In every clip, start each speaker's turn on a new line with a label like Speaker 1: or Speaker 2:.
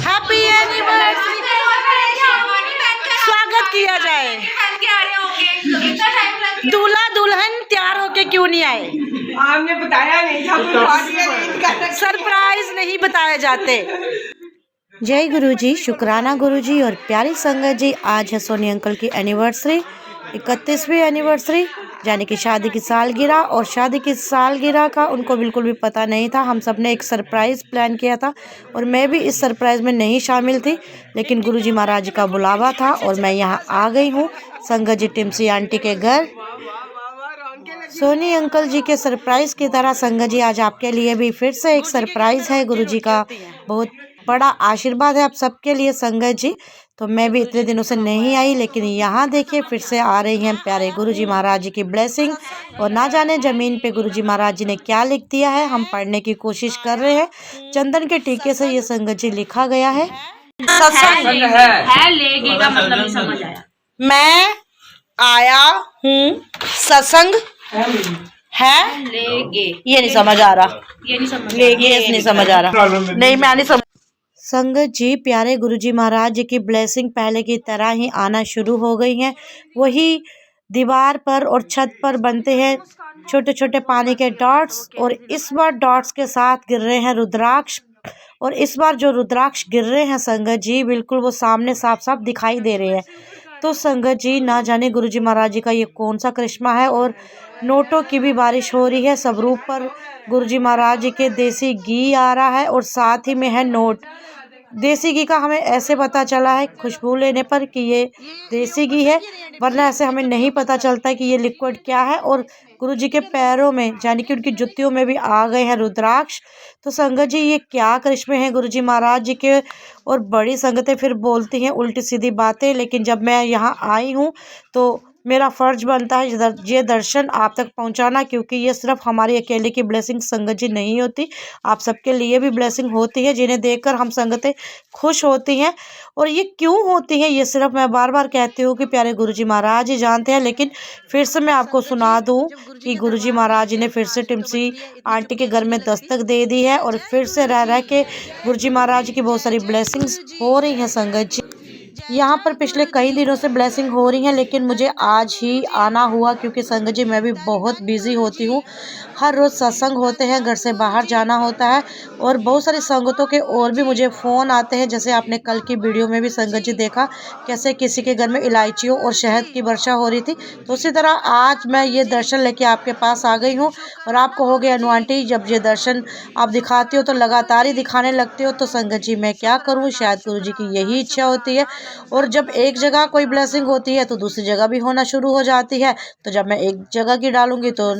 Speaker 1: Happy anniversary स्वागत किया जाए। दूल्हा दुल्हन तैयार होके क्यों नहीं आए?
Speaker 2: आपने बताया नहीं था,
Speaker 1: सरप्राइज नहीं बताए जाते। जय गुरुजी, शुक्राना गुरुजी और प्यारी संगत जी, आज है सोनी अंकल की एनिवर्सरी, 31वीं एनिवर्सरी, यानी कि शादी की सालगिरह। और शादी की सालगिरह का उनको बिल्कुल भी पता नहीं था। हम सब ने एक सरप्राइज़ प्लान किया था और मैं भी इस सरप्राइज़ में नहीं शामिल थी, लेकिन गुरुजी महाराज का बुलावा था और मैं यहाँ आ गई हूँ संगत जी टिमसी आंटी के घर। सोनी अंकल जी के सरप्राइज़ की तरह संगत जी आज आपके लिए भी फिर से एक सरप्राइज़ है। गुरुजी का बहुत बड़ा आशीर्वाद है आप सबके लिए संगत जी। तो मैं भी इतने दिनों से नहीं आई, लेकिन यहाँ देखिए फिर से आ रही हैं प्यारे गुरुजी महाराज जी की ब्लेसिंग। और ना जाने ज़मीन पे गुरुजी महाराज जी ने क्या लिख दिया है, हम पढ़ने की कोशिश कर रहे हैं। चंदन के टीके से ये संगत जी लिखा गया है।
Speaker 3: सत्संग है लेगे का मतलब नहीं समझ आया।
Speaker 1: मैं आया हूँ सत्संग है
Speaker 3: लेगे,
Speaker 1: ये नहीं समझ आ रहा।
Speaker 3: ये नहीं समझ
Speaker 1: ये नहीं समझ आ रहा। नहीं, मैं नहीं समझ। संगत जी प्यारे गुरुजी महाराज जी की ब्लेसिंग पहले की तरह ही आना शुरू हो गई है। वही दीवार पर और छत पर बनते हैं छोटे छोटे पानी के डॉट्स, और इस बार डॉट्स के साथ गिर रहे हैं रुद्राक्ष। और इस बार जो रुद्राक्ष गिर रहे हैं संगत जी, बिल्कुल वो सामने साफ साफ दिखाई दे रहे हैं। तो संगत जी ना जाने गुरुजी महाराज जी का ये कौन सा करिश्मा है। और नोटों की भी बारिश हो रही है, सब रूप पर गुरुजी महाराज जी के देसी घी आ रहा है और साथ ही में है नोट। देसी घी का हमें ऐसे पता चला है खुशबू लेने पर कि ये देसी घी है, वरना ऐसे हमें नहीं पता चलता कि ये लिक्विड क्या है। और गुरुजी के पैरों में यानी कि उनकी जुतियों में भी आ गए हैं रुद्राक्ष। तो संगत जी ये क्या करिश्मे हैं गुरुजी महाराज जी के। और बड़ी संगतें फिर बोलती हैं उल्टी सीधी बातें, लेकिन जब मैं यहाँ आई हूँ तो मेरा फ़र्ज बनता है ये दर्शन आप तक पहुँचाना, क्योंकि ये सिर्फ हमारी अकेले की ब्लेसिंग संगत जी नहीं होती, आप सबके लिए भी ब्लेसिंग होती है, जिन्हें देखकर हम संगतें खुश होती हैं। और ये क्यों होती हैं ये सिर्फ मैं बार बार कहती हूँ कि प्यारे गुरुजी महाराज जी जानते हैं, लेकिन फिर से मैं आपको सुना दूँ कि गुरुजी महाराज जी ने फिर से टिमसी आंटी के घर में दस्तक दे दी है और फिर से रह रह के गुरुजी महाराज की बहुत सारी ब्लेसिंग्स हो रही हैं संगत जी। यहाँ पर पिछले कई दिनों से ब्लेसिंग हो रही है, लेकिन मुझे आज ही आना हुआ क्योंकि संगत जी मैं भी बहुत बिजी होती हूँ। हर रोज़ सत्संग होते हैं, घर से बाहर जाना होता है और बहुत सारी संगतों के और भी मुझे फ़ोन आते हैं। जैसे आपने कल की वीडियो में भी संगत जी देखा कैसे किसी के घर में इलायचियों और शहद की वर्षा हो रही थी, तो उसी तरह आज मैं ये दर्शन लेके आपके पास आ गई हूँ। और आप कहोगे अनु आंटी जब ये दर्शन आप दिखाती हो तो लगातार ही दिखाने लगती हो, तो संगत जी मैं क्या करूँ, शायद गुरु जी की यही इच्छा होती है। और जब एक जगह कोई ब्लेसिंग होती है तो दूसरी जगह भी होना शुरू हो जाती है। तो जब मैं एक जगह की डालूंगी तो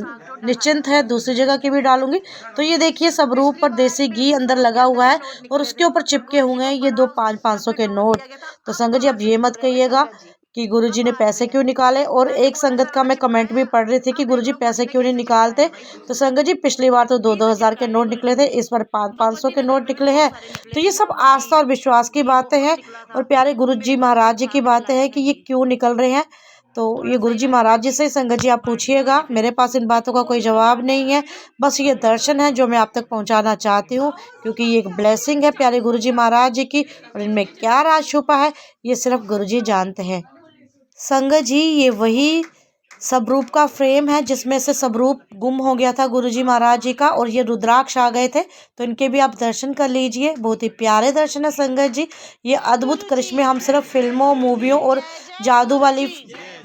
Speaker 1: निश्चिंत है दूसरी जगह की भी डालूंगी। तो ये देखिए सब रूप पर देसी घी अंदर लगा हुआ है और उसके ऊपर चिपके हुए हैं ये 2 500 के नोट। तो संगत जी अब ये मत कहिएगा कि गुरुजी ने पैसे क्यों निकाले। और एक संगत का मैं कमेंट भी पढ़ रही थी कि गुरुजी पैसे क्यों नहीं निकालते। तो संगत जी पिछली बार तो 2-2 हज़ार के नोट निकले थे, इस बार 500 के नोट निकले हैं। तो ये सब आस्था और विश्वास की बातें हैं और प्यारे गुरुजी महाराज जी की बातें हैं कि ये क्यों निकल रहे हैं। तो ये गुरुजी महाराज जी से संगत जी आप पूछिएगा, मेरे पास इन बातों का कोई जवाब नहीं है। बस ये दर्शन है जो मैं आप तक पहुंचाना चाहती हूँ, क्योंकि ये एक ब्लेसिंग है प्यारे गुरुजी महाराज जी की और इनमें क्या राज छुपा है ये सिर्फ गुरुजी जानते हैं। संगत जी ये वही स्वरूप का फ्रेम है जिसमें से स्वरूप गुम हो गया था गुरुजी महाराज जी का, और ये रुद्राक्ष आ गए थे, तो इनके भी आप दर्शन कर लीजिए। बहुत ही प्यारे दर्शन है संगत जी। ये अद्भुत करिश्मे हम सिर्फ फिल्मों मूवियों और जादू वाली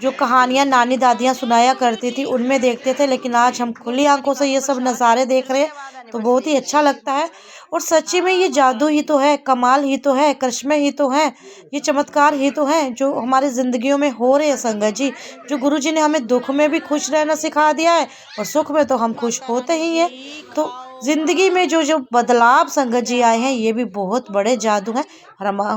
Speaker 1: जो कहानियाँ नानी दादियाँ सुनाया करती थी उनमें देखते थे, लेकिन आज हम खुली आंखों से ये सब नज़ारे देख रहे हैं तो बहुत ही अच्छा लगता है। और सच्ची में ये जादू ही तो है, कमाल ही तो है, करिश्मे ही तो हैं, ये चमत्कार ही तो हैं जो हमारी ज़िंदगियों में हो रहे हैं संगत जी। जो गुरुजी ने हमें दुख में भी खुश रहना सिखा दिया है और सुख में तो हम खुश होते ही हैं। तो ज़िंदगी में जो जो बदलाव संगत जी आए हैं ये भी बहुत बड़े जादू हैं।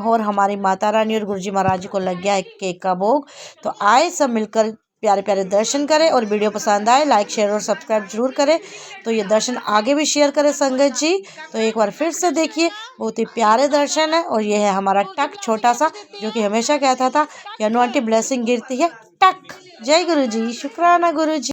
Speaker 1: और हमारी माता रानी और गुरुजी महाराज जी को लग गया है केक का भोग। तो आए सब मिलकर प्यारे प्यारे दर्शन करें, और वीडियो पसंद आए लाइक शेयर और सब्सक्राइब जरूर करें। तो ये दर्शन आगे भी शेयर करें संगत जी। तो एक बार फिर से देखिए बहुत ही प्यारे दर्शन है। और ये है हमारा टक छोटा सा, जो कि हमेशा कहता था कि अनु आंटी ब्लेसिंग गिरती है टक। जय गुरु जी, शुक्राना गुरु जी।